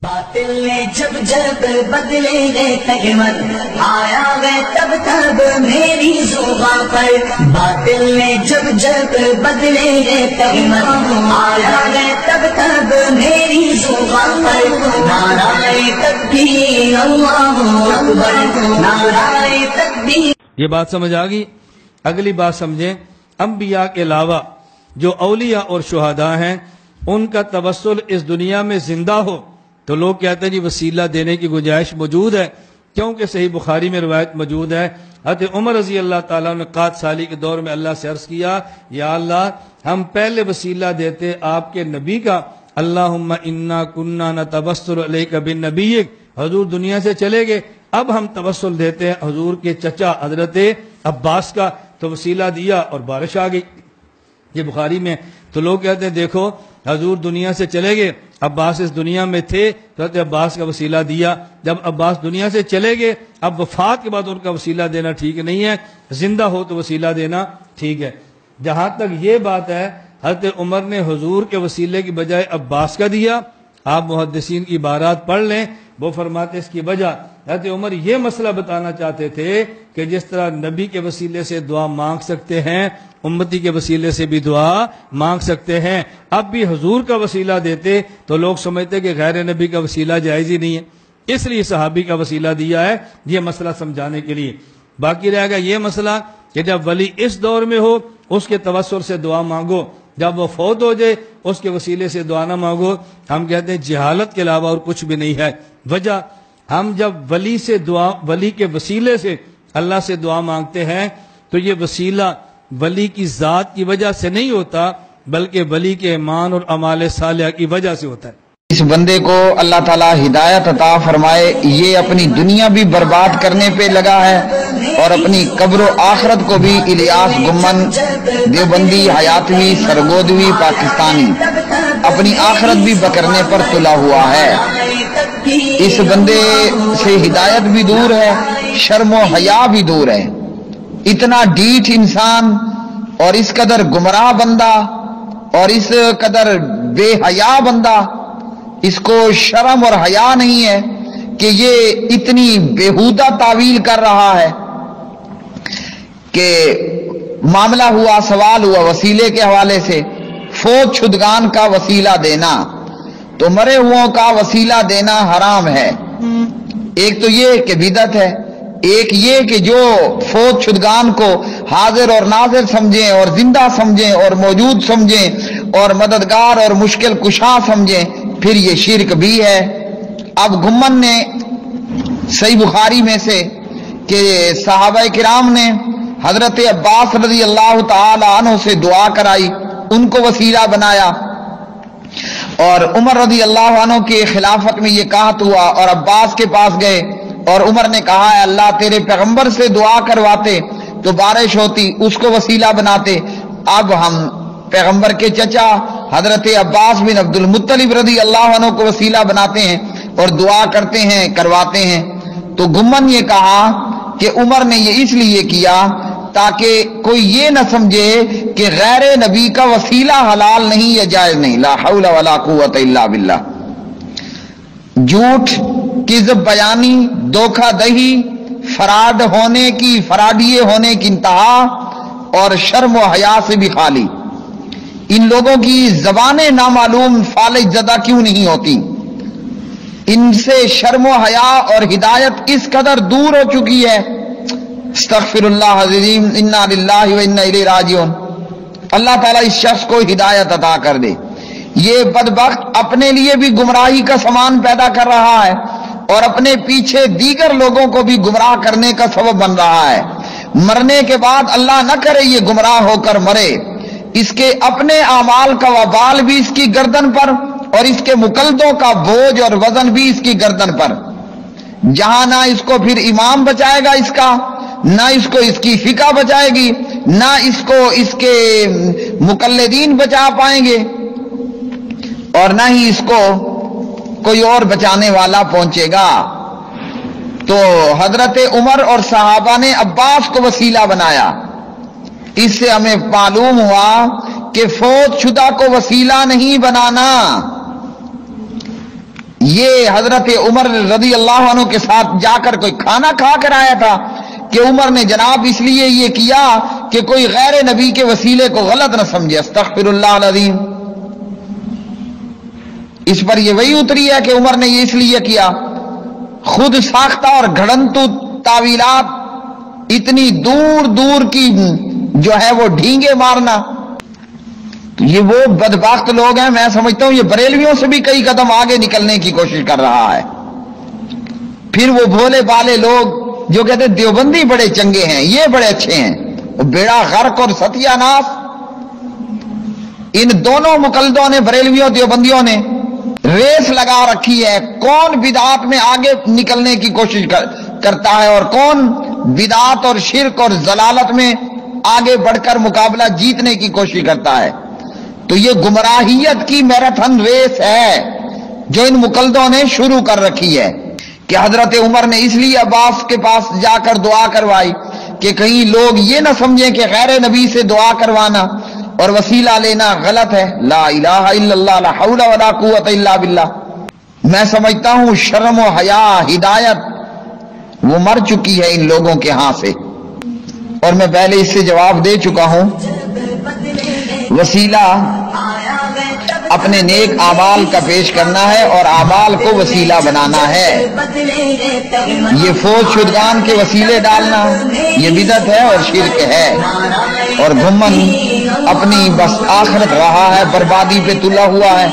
باطل نے جب جب بدلے گئے تغمر آیا گئے تب تب میری زباں پر، باطل نے جب جب بدلے گئے تغمر آیا گئے تب تب میری زباں پر، نعرہ تکبیر اللہ اکبر، نعرہ تکبیر۔ یہ بات سمجھ آ گئی؟ اگلی بات سمجھیں، انبیاء کے علاوہ جو اولیاء اور شہداء ہیں ان کا توسل اس دنیا میں زندہ ہو تو لوگ کہتے ہیں جی وسیلہ دینے کی گنجائش موجود ہے، کیونکہ صحیح بخاری میں روایت موجود ہے، حضرت عمر رضی اللہ تعالیٰ نے قحط سالی کے دور میں اللہ سے عرض کیا، یا اللہ ہم پہلے وسیلہ دیتے آپ کے نبی کا، اللہم انا کننا نتوسل الیک بالنبیک، حضور دنیا سے چلے گئے، اب ہم توسل دیتے ہیں حضور کے چچا حضرت عباس کا، تو وسیلہ دیا اور بارش آ گئی۔ یہ بخاری میں، تو لوگ کہتے ہیں دیکھو حضور دنیا سے چلے گئے، عباس اس دنیا میں تھے تو حضرت عباس کا وسیلہ دیا، جب عباس دنیا سے چلے گئے اب وفات کے بعد ان کا وسیلہ دینا ٹھیک نہیں ہے، زندہ ہو تو وسیلہ دینا ٹھیک ہے۔ جہاں تک یہ بات ہے حضرت عمر نے حضور کے وسیلے کی بجائے عباس کا دیا، آپ محدثین کی عبارات پڑھ لیں، وہ فرماتے اس کی وجہ حضرت عمر یہ مسئلہ بتانا چاہتے تھے کہ جس طرح نبی کے وسیلے سے دعا مانگ سکتے ہیں امتی کے وسیلے سے بھی دعا مانگ سکتے ہیں، اب بھی حضور کا وسیلہ دیتے تو لوگ سمجھتے کہ غیر نبی کا وسیلہ جائز ہی نہیں ہے، اس لیے صحابی کا وسیلہ دیا ہے، یہ مسئلہ سمجھانے کے لیے۔ باقی رہے گا یہ مسئلہ کہ جب ولی اس دور میں ہو اس کے توسل سے دعا مانگو، جب وہ فوت ہو جائے اس کے وسیلے سے دعا نہ مانگو، ہم کہتے ہیں جہالت کے علاوہ اور کچھ بھی نہیں ہے۔ وجہ ہم جب ولی کے وسیلے سے اللہ سے دعا مانگتے ہیں تو یہ وسیلہ ولی کی ذات کی وجہ سے نہیں ہوتا بلکہ ولی کے ایمان اور اعمال صالحہ کی وجہ سے ہوتا ہے۔ اس بندے کو اللہ تعالیٰ ہدایت عطا فرمائے، یہ اپنی دنیا بھی برباد کرنے پہ لگا ہے اور اپنی قبر و آخرت کو بھی الیاس گمن دیوبندی حیاتوی سرگودوی پاکستانی اپنی آخرت بھی بکرنے پر تلا ہوا ہے۔ اس بندے سے ہدایت بھی دور ہے، شرم و حیا بھی دور ہے۔ اتنا ڈھیٹ انسان اور اس قدر گمراہ بندہ اور اس قدر بے حیا بندہ، اس کو شرم اور حیا نہیں ہے کہ یہ اتنی بےہودہ تعویل کر رہا ہے کہ معاملہ ہوا، سوال ہوا وسیلے کے حوالے سے، فوت شدگان کا وسیلہ دینا تو مرے ہوں کا وسیلہ دینا حرام ہے۔ ایک تو یہ کہ بدعت ہے، ایک یہ کہ جو فوت شدگان کو حاضر اور ناظر سمجھیں اور زندہ سمجھیں اور موجود سمجھیں اور مددگار اور مشکل کشا سمجھیں، پھر یہ شرک بھی ہے۔ اب گمن نے صحیح بخاری میں سے کہ صحابہ کرام نے حضرت عباس رضی اللہ تعالی عنہ سے دعا کرائی، ان کو وسیلہ بنایا، اور عمر رضی اللہ عنہ کے خلافت میں یہ قحط ہوا اور عباس کے پاس گئے اور عمر نے کہا ہے اللہ تیرے پیغمبر سے دعا کرواتے تو بارش ہوتی، اس کو وسیلہ بناتے، اب ہم پیغمبر کے چچا حضرت عباس بن عبد المطلب رضی اللہ عنہ کو وسیلہ بناتے ہیں اور دعا کرتے ہیں، کرواتے ہیں۔ تو گمن یہ کہا کہ عمر نے یہ اس لیے کیا تاکہ کوئی یہ نہ سمجھے کہ غیر نبی کا وسیلہ حلال نہیں یا جائز نہیں۔ لا حول ولا قوت الا باللہ۔ جھوٹ، کذب بیانی، دھوکہ دہی، فراڈ ہونے کی، فراڈیے ہونے کی انتہا اور شرم و حیا سے بھی خالی۔ ان لوگوں کی زبانیں نامعلوم فالج زدہ کیوں نہیں ہوتی؟ ان سے شرم و حیا اور ہدایت اس قدر دور ہو چکی ہے۔ استغفر اللہ العظیم، انا للہ و انا الیہ راجعون۔ اللہ تعالیٰ اس شخص کو ہدایت عطا کر دے۔ یہ بدبخت اپنے لیے بھی گمراہی کا سامان پیدا کر رہا ہے اور اپنے پیچھے دیگر لوگوں کو بھی گمراہ کرنے کا سبب بن رہا ہے۔ مرنے کے بعد اللہ نہ کرے یہ گمراہ ہو کر مرے، اس کے اپنے اعمال کا وبال بھی اس کی گردن پر اور اس کے مقلدوں کا بوجھ اور وزن بھی اس کی گردن پر، جہاں نہ اس کو پھر امام بچائے گا اس کا، نہ اس کو اس کی فقہ بچائے گی، نہ اس کو اس کے مقلدین بچا پائیں گے اور نہ ہی اس کو کوئی اور بچانے والا پہنچے گا۔ تو حضرت عمر اور صحابہ نے عباس کو وسیلہ بنایا۔ اس سے ہمیں معلوم ہوا کہ فوت شدہ کو وسیلہ نہیں بنانا، یہ حضرت عمر رضی اللہ عنہ کے ساتھ جا کر کوئی کھانا کھا کر آیا تھا کہ عمر نے جناب اس لیے یہ کیا کہ کوئی غیر نبی کے وسیلے کو غلط نہ سمجھے. استغفر اللہ العظیم. اس پر یہ وہی اتری ہے کہ عمر نے یہ اس لیے کیا. خود ساختہ اور گھڑنتو تعویلات، اتنی دور دور کی جو ہے وہ ڈھینگے مارنا. تو یہ وہ بدبخت لوگ ہیں، میں سمجھتا ہوں یہ بریلویوں سے بھی کئی قدم آگے نکلنے کی کوشش کر رہا ہے. پھر وہ بھولے بالے لوگ جو کہتے ہیں دیوبندی بڑے چنگے ہیں، یہ بڑے اچھے ہیں. بیڑا غرق اور ستیہ ناس ان دونوں مقلدوں نے، بریلویوں دیوبندیوں نے ریس لگا رکھی ہے. کون بدعات میں آگے نکلنے کی کوشش کرتا ہے اور کون بدعات اور شرک اور ضلالت میں آگے بڑھ کر مقابلہ جیتنے کی کوشش کرتا ہے. تو یہ گمراہیت کی میراتھن ریس ہے جو ان مقلدوں نے شروع کر رکھی ہے کہ حضرت عمر نے اس لیے عباس کے پاس جا کر دعا کروائی کہ کہیں لوگ یہ نہ سمجھیں کہ غیر نبی سے دعا کروانا اور وسیلہ لینا غلط ہے. لا الہ الا اللہ، لا حول ولا قوت الا باللہ. میں سمجھتا ہوں شرم و حیا، ہدایت وہ مر چکی ہے ان لوگوں کے ہاں سے، اور میں پہلے اس سے جواب دے چکا ہوں. وسیلہ اپنے نیک اعمال کا پیش کرنا ہے اور اعمال کو وسیلہ بنانا ہے. یہ فوج شدگان کے وسیلے ڈالنا یہ بدعت ہے اور شرک ہے، اور گھمن اپنی بس آخرت رہا ہے، بربادی پہ تلا ہوا ہے.